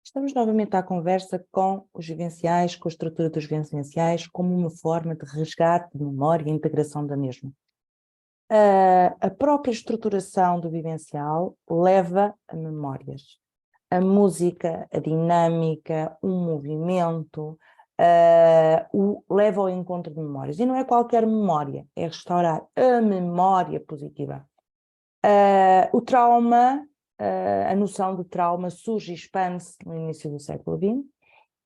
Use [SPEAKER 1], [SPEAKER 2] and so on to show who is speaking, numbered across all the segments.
[SPEAKER 1] Estamos novamente à conversa com os vivenciais, com a estrutura dos vivenciais, como uma forma de resgate de memória e integração da mesma. A própria estruturação do vivencial leva a memórias. A música, a dinâmica, o movimento, leva ao encontro de memórias. E não é qualquer memória, é restaurar a memória positiva. O trauma, a noção de trauma surge e expande-se no início do século XX,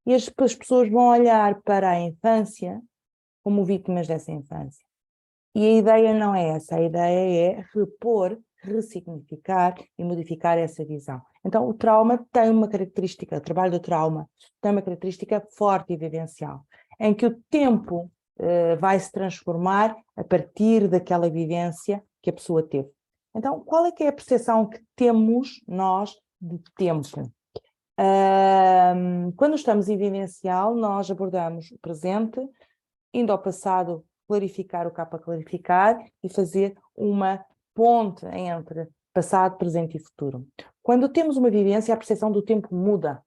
[SPEAKER 1] e as pessoas vão olhar para a infância como vítimas dessa infância. E a ideia não é essa, a ideia é repor, ressignificar e modificar essa visão. Então o trauma tem uma característica, o trabalho do trauma tem uma característica forte e vivencial, em que o tempo vai se transformar a partir daquela vivência que a pessoa teve. Então, qual é que é a percepção que temos nós de tempo? Quando estamos em vivencial, nós abordamos o presente, indo ao passado, clarificar o que há para clarificar e fazer uma ponte entre passado, presente e futuro. Quando temos uma vivência, a percepção do tempo muda.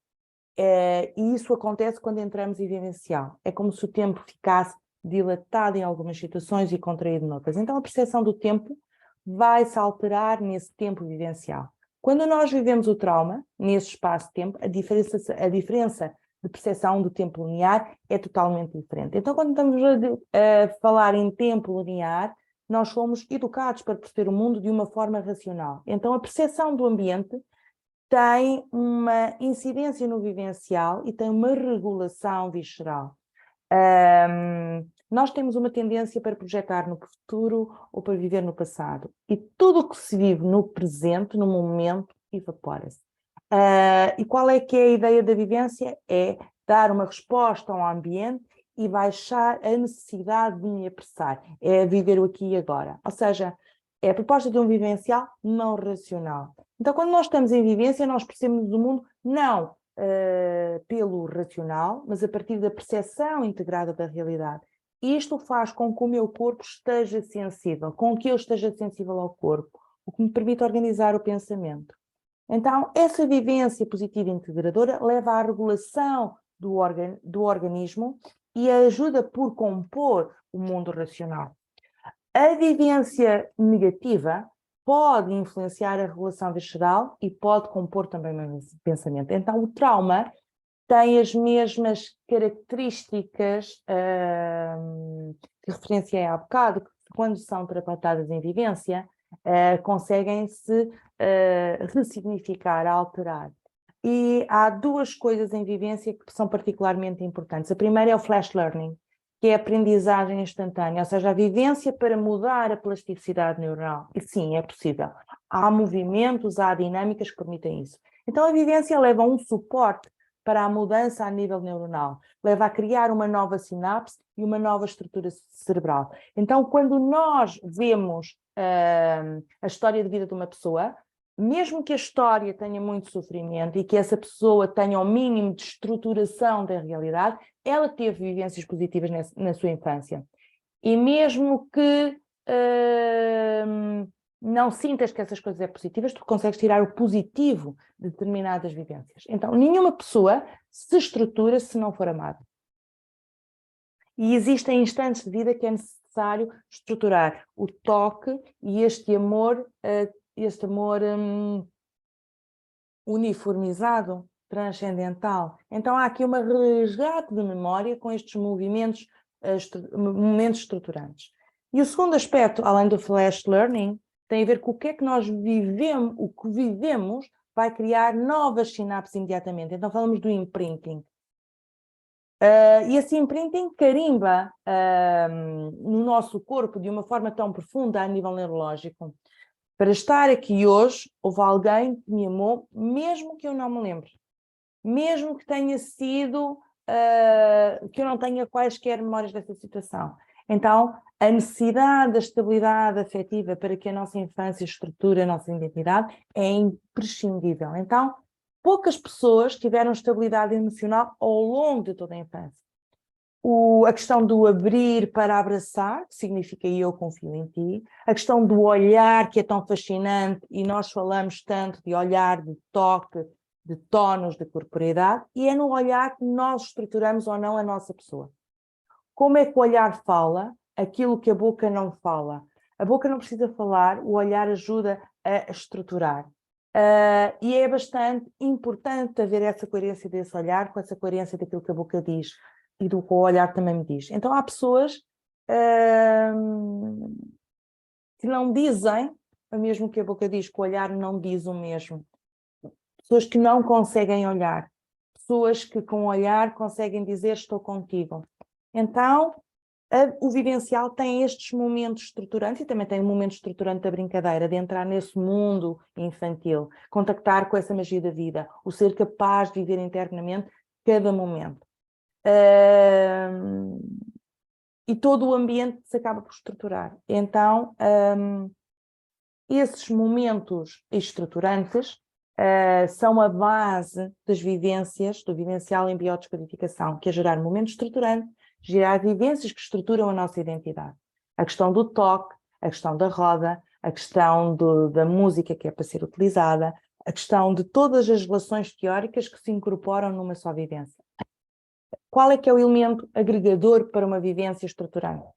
[SPEAKER 1] E isso acontece quando entramos em vivencial. É como se o tempo ficasse dilatado em algumas situações e contraído noutras. Então, a percepção do tempo vai-se alterar nesse tempo vivencial. Quando nós vivemos o trauma, nesse espaço-tempo, a diferença de percepção do tempo linear é totalmente diferente. Então, quando estamos a falar em tempo linear, nós somos educados para perceber o mundo de uma forma racional. Então, a percepção do ambiente tem uma incidência no vivencial e tem uma regulação visceral. Nós temos uma tendência para projetar no futuro ou para viver no passado. E tudo o que se vive no presente, no momento, evapora-se. E qual é que é a ideia da vivência? É dar uma resposta ao ambiente e baixar a necessidade de me apressar. É viver o aqui e agora. Ou seja, é a proposta de um vivencial não racional. Então, quando nós estamos em vivência, nós percebemos o mundo não pelo racional, mas a partir da percepção integrada da realidade. Isto faz com que o meu corpo esteja sensível, com que eu esteja sensível ao corpo, o que me permite organizar o pensamento. Então, essa vivência positiva e integradora leva à regulação do organismo e ajuda por compor o mundo racional. A vivência negativa pode influenciar a regulação visceral e pode compor também o pensamento. Então, o trauma tem as mesmas características que referenciei há bocado, que quando são terapeutadas em vivência, conseguem-se ressignificar, alterar. E há duas coisas em vivência que são particularmente importantes. A primeira é o flash learning, que é a aprendizagem instantânea, ou seja, a vivência para mudar a plasticidade neuronal. E sim, é possível. Há movimentos, há dinâmicas que permitem isso. Então a vivência leva a um suporte para a mudança a nível neuronal, leva a criar uma nova sinapse e uma nova estrutura cerebral. Então, quando nós vemos a história de vida de uma pessoa, mesmo que a história tenha muito sofrimento e que essa pessoa tenha o mínimo de estruturação da realidade, ela teve vivências positivas na sua infância. E mesmo que não sintas que essas coisas são positivas, tu consegues tirar o positivo de determinadas vivências. Então, nenhuma pessoa se estrutura se não for amada. E existem instantes de vida que é necessário estruturar o toque e este amor uniformizado, transcendental. Então há aqui uma resgate de memória com estes momentos estruturantes. E o segundo aspecto, além do flash learning, tem a ver com o que é que nós vivemos, o que vivemos vai criar novas sinapses imediatamente. Então falamos do imprinting. E esse imprinting carimba no nosso corpo de uma forma tão profunda a nível neurológico. Para estar aqui hoje, houve alguém que me amou, mesmo que eu não me lembre. Mesmo que tenha sido, que eu não tenha quaisquer memórias dessa situação. Então, a necessidade da estabilidade afetiva para que a nossa infância estruture a nossa identidade é imprescindível. Então, poucas pessoas tiveram estabilidade emocional ao longo de toda a infância. A questão do abrir para abraçar, que significa eu confio em ti. A questão do olhar, que é tão fascinante, e nós falamos tanto de olhar, de toque, de tonos, de corporeidade, e é no olhar que nós estruturamos ou não a nossa pessoa. Como é que o olhar fala aquilo que a boca não fala? A boca não precisa falar, o olhar ajuda a estruturar. E é bastante importante haver essa coerência desse olhar com essa coerência daquilo que a boca diz e do que o olhar também me diz. Então há pessoas que não dizem o mesmo que a boca diz, que o olhar não diz o mesmo. Pessoas que não conseguem olhar. Pessoas que com o olhar conseguem dizer estou contigo. Então, o vivencial tem estes momentos estruturantes e também tem um momento estruturante da brincadeira, de entrar nesse mundo infantil, contactar com essa magia da vida, o ser capaz de viver internamente cada momento. E todo o ambiente se acaba por estruturar. Então, esses momentos estruturantes são a base das vivências, do vivencial em biodescodificação, que é gerar momentos estruturantes, gerar vivências que estruturam a nossa identidade. A questão do toque, a questão da roda, a questão da música que é para ser utilizada, a questão de todas as relações teóricas que se incorporam numa só vivência. Qual é que é o elemento agregador para uma vivência estruturante?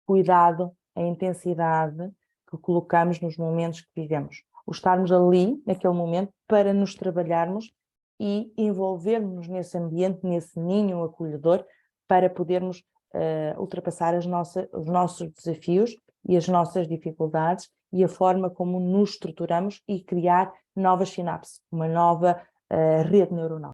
[SPEAKER 1] Cuidado, a intensidade que colocamos nos momentos que vivemos. O estarmos ali, naquele momento, para nos trabalharmos e envolvermos nesse ambiente, nesse ninho acolhedor, para podermos ultrapassar os nossos desafios e as nossas dificuldades e a forma como nos estruturamos e criar novas sinapses, uma nova rede neuronal.